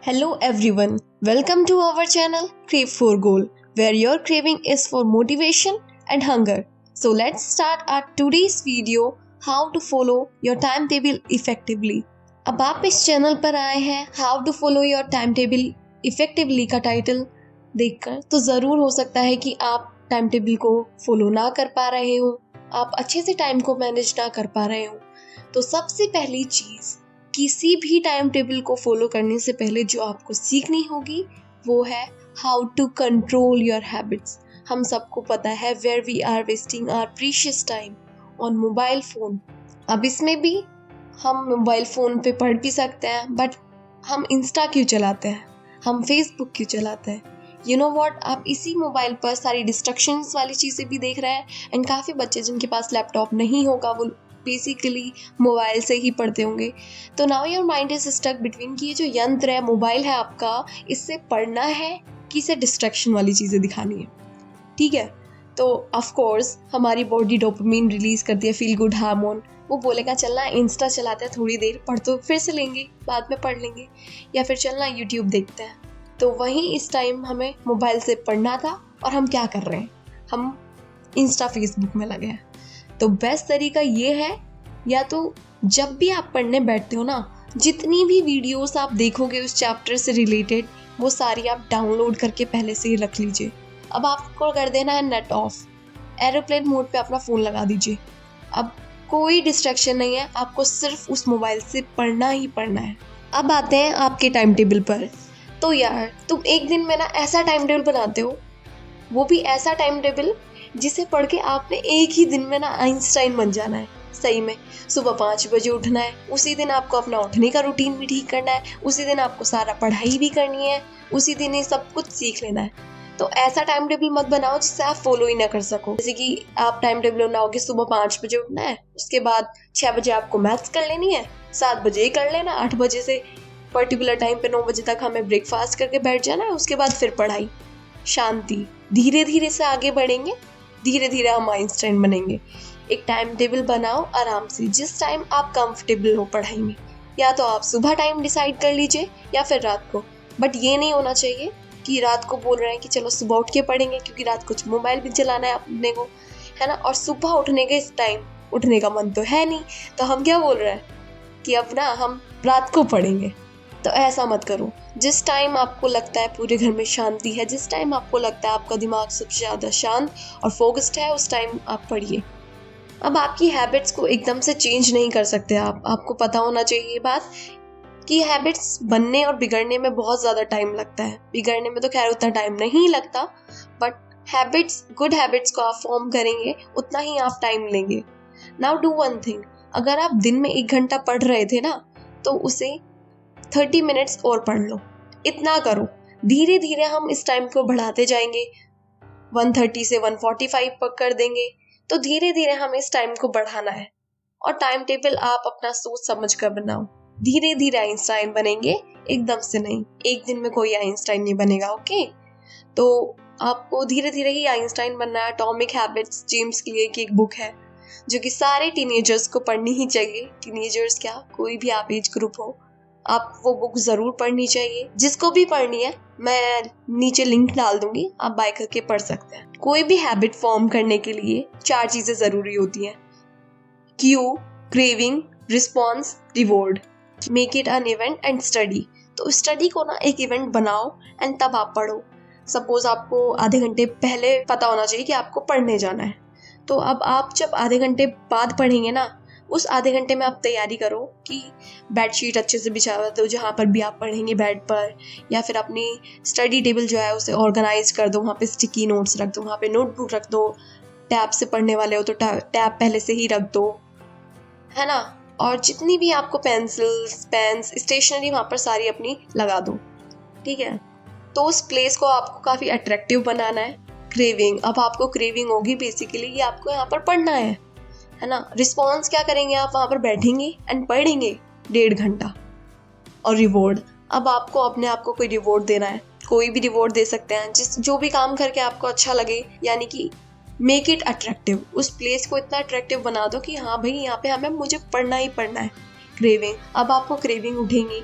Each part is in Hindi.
Hello everyone, welcome to our channel Crave for Goal, where your craving is for motivation and hunger. So let's start our today's video, how to follow your timetable effectively. अब आप इस चैनल पर आए हैं How to follow your timetable effectively का टाइटल देखकर, तो ज़रूर हो सकता है कि आप टाइम टेबल को फॉलो ना कर पा रहे हो, आप अच्छे से टाइम को मैनेज ना कर पा रहे हो। तो सबसे पहली चीज़, किसी भी टाइम टेबल को फॉलो करने से पहले जो आपको सीखनी होगी वो है how to control your habits. हम सबको पता है where we are wasting our precious time on mobile phone. अब इसमें भी हम मोबाइल फ़ोन पे पढ़ भी सकते हैं, बट हम इंस्टा क्यों चलाते हैं, हम फेसबुक क्यों चलाते हैं? यू नो वॉट, आप इसी मोबाइल पर सारी डिस्ट्रक्शंस वाली चीज़ें भी देख रहे हैं। एंड काफ़ी बच्चे जिनके पास लैपटॉप नहीं होगा वो बेसिकली मोबाइल से ही पढ़ते होंगे। तो now your mind is stuck between कि ये जो यंत्र है, मोबाइल है आपका, इससे पढ़ना है कि इसे डिस्ट्रैक्शन वाली चीज़ें दिखानी है। ठीक है, तो ऑफ कोर्स हमारी बॉडी डोपामिन रिलीज करती है, फील गुड हार्मोन। वो बोलेगा चलना इंस्टा चलाते हैं थोड़ी देर, पढ़ तो फिर से लेंगे, बाद में पढ़ लेंगे, या फिर चलना यूट्यूब देखते हैं। तो वहीं इस टाइम हमें मोबाइल से पढ़ना था और हम क्या कर रहे हैं, हम इंस्टा फेसबुक में लगे हैं। तो बेस्ट तरीका ये है, या तो जब भी आप पढ़ने बैठते हो ना, जितनी भी वीडियोस आप देखोगे उस चैप्टर से रिलेटेड, वो सारी आप डाउनलोड करके पहले से ही रख लीजिए। अब आपको कर देना है नेट ऑफ, एरोप्लेन मोड पे अपना फ़ोन लगा दीजिए। अब कोई डिस्ट्रैक्शन नहीं है, आपको सिर्फ उस मोबाइल से पढ़ना ही पढ़ना है। अब आते हैं आपके टाइम टेबल पर। तो यार, तुम एक दिन में ना ऐसा टाइम टेबल बनाते हो, वो भी ऐसा टाइम टेबल जिसे पढ़ के आपने एक ही दिन में ना आइंस्टाइन बन जाना है। सही में सुबह 5 बजे उठना है, उसी दिन आपको अपना उठने का रूटीन भी ठीक करना है, उसी दिन आपको सारा पढ़ाई भी करनी है, उसी दिन ही सब कुछ सीख लेना है। तो ऐसा टाइम टेबल मत बनाओ जिससे आप फॉलो ही ना कर सको। जैसे कि आप टाइम टेबल बनाओगे सुबह 5 बजे उठना है, उसके बाद 6 बजे आपको मैथ्स कर लेनी है, 7 बजे ही कर लेना, 8 बजे से पर्टिकुलर टाइम पे 9 बजे तक हमें ब्रेकफास्ट करके बैठ जाना है, उसके बाद फिर पढ़ाई, शांति। धीरे धीरे से आगे बढ़ेंगे, धीरे धीरे हम आइंस्टाइन बनेंगे। एक टाइम टेबल बनाओ आराम से, जिस टाइम आप कंफर्टेबल हो पढ़ाई में। या तो आप सुबह टाइम डिसाइड कर लीजिए या फिर रात को, बट ये नहीं होना चाहिए कि रात को बोल रहे हैं कि चलो सुबह उठ के पढ़ेंगे, क्योंकि रात को मोबाइल भी चलाना है अपने को, है ना। और सुबह उठने के इस टाइम उठने का मन तो है नहीं, तो हम क्या बोल रहे हैं कि अब ना हम रात को पढ़ेंगे। तो ऐसा मत करो। जिस टाइम आपको लगता है पूरे घर में शांति है, जिस टाइम आपको लगता है आपका दिमाग सबसे ज़्यादा शांत और फोकस्ड है, उस टाइम आप पढ़िए। अब आपकी हैबिट्स को एकदम से चेंज नहीं कर सकते आपको पता होना चाहिए ये बात कि हैबिट्स बनने और बिगड़ने में बहुत ज़्यादा टाइम लगता है। बिगड़ने में तो खैर उतना टाइम नहीं लगता, बट हैबिट्स, गुड हैबिट्स को आप फॉर्म करेंगे उतना ही आप टाइम लेंगे। नाउ डू वन थिंग, अगर आप दिन में 1 घंटा पढ़ रहे थे ना, तो उसे 30 मिनट्स और पढ़ लो। इतना करो, धीरे धीरे हम इस टाइम को बढ़ाते जाएंगे। 130 से 145 पर कर देंगे, तो धीरे धीरे हमें इस टाइम को बढ़ाना है। और टाइम टेबल आप अपना सोच समझ कर बनाओ। धीरे धीरे आइंस्टाइन बनेंगे, एकदम से नहीं। एक दिन में कोई आइंस्टाइन नहीं बनेगा, ओके। तो आपको धीरे धीरे ही आइंस्टाइन बनना है। एटॉमिक हैबिट्स जेम्स क्लियर की एक बुक है जो कि सारे टीनेजर्स को पढ़नी ही चाहिए। टीनेजर्स क्या, कोई भी आप एज ग्रुप हो, आप वो बुक ज़रूर पढ़नी चाहिए। जिसको भी पढ़नी है मैं नीचे लिंक डाल दूंगी, आप बाय करके पढ़ सकते हैं। कोई भी हैबिट फॉर्म करने के लिए 4 चीज़ें ज़रूरी होती हैं: Q, craving, response, reward. Make it an event and study. तो स्टडी को ना एक इवेंट बनाओ एंड तब आप पढ़ो। सपोज आपको आधे घंटे पहले पता होना चाहिए कि आपको पढ़ने जाना है, तो अब आप जब आधे घंटे बाद पढ़ेंगे ना, उस आधे घंटे में आप तैयारी करो कि बेडशीट अच्छे से बिछा दो जहाँ पर भी आप पढ़ेंगे, बेड पर, या फिर अपनी स्टडी टेबल जो है उसे ऑर्गेनाइज कर दो, वहाँ पे स्टिकी नोट्स रख दो, वहाँ पे नोटबुक रख दो। टैब से पढ़ने वाले हो तो टैब पहले से ही रख दो, है ना। और जितनी भी आपको पेंसिल्स, पेन्स, स्टेशनरी वहाँ पर सारी अपनी लगा दो, ठीक है। तो उस प्लेस को आपको काफ़ी अट्रैक्टिव बनाना है। क्रेविंग, अब आपको क्रेविंग होगी बेसिकली ये आपको यहाँ पर पढ़ना है ना। रिस्पॉन्स क्या करेंगे, आप वहाँ पर बैठेंगे एंड पढ़ेंगे 1.5 घंटा। और रिवॉर्ड, अब आपको अपने आप को कोई रिवॉर्ड देना है। कोई भी रिवॉर्ड दे सकते हैं, जो भी काम करके आपको अच्छा लगे, यानी कि मेक इट अट्रैक्टिव। उस प्लेस को इतना अट्रैक्टिव बना दो कि हाँ भाई यहाँ पे मुझे पढ़ना ही पढ़ना है। क्रेविंग, अब आपको क्रेविंग उठेंगी,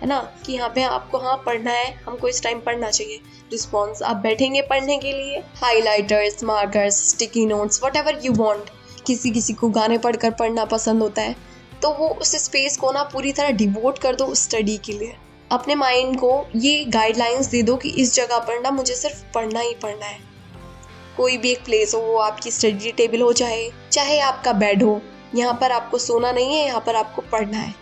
है ना, कि यहाँ पे आपको हाँ पढ़ना है, हमको इस टाइम पढ़ना चाहिए। रिस्पॉन्स, आप बैठेंगे पढ़ने के लिए, highlighters, markers, sticky notes, what ever you want. किसी किसी को गाने पढ़कर पढ़ना पसंद होता है, तो वो उस स्पेस को ना पूरी तरह डिवोट कर दो स्टडी के लिए। अपने माइंड को ये गाइडलाइंस दे दो कि इस जगह पर ना मुझे सिर्फ पढ़ना ही पढ़ना है। कोई भी एक प्लेस हो, वो आपकी स्टडी टेबल हो, चाहे आपका बेड हो, यहाँ पर आपको सोना नहीं है, यहाँ पर आपको पढ़ना है।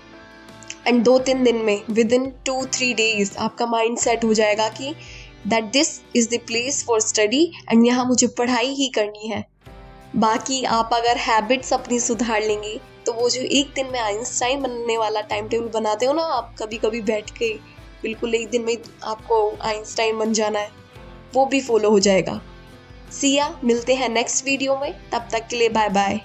एंड 2-3 दिन में, विद इन 2-3 डेज, आपका माइंड सेट हो जाएगा कि that this is the place for study and यहाँ मुझे पढ़ाई ही करनी है। बाकी आप अगर हैबिट्स अपनी सुधार लेंगे तो वो जो एक दिन में आइंस्टाइन बनने वाला टाइम टेबल बनाते हो ना आप, कभी कभी बैठ के बिल्कुल एक दिन में आपको आइंस्टाइन बन जाना है, वो भी फॉलो हो जाएगा। सिया, मिलते हैं नेक्स्ट वीडियो में, तब तक के लिए बाय बाय।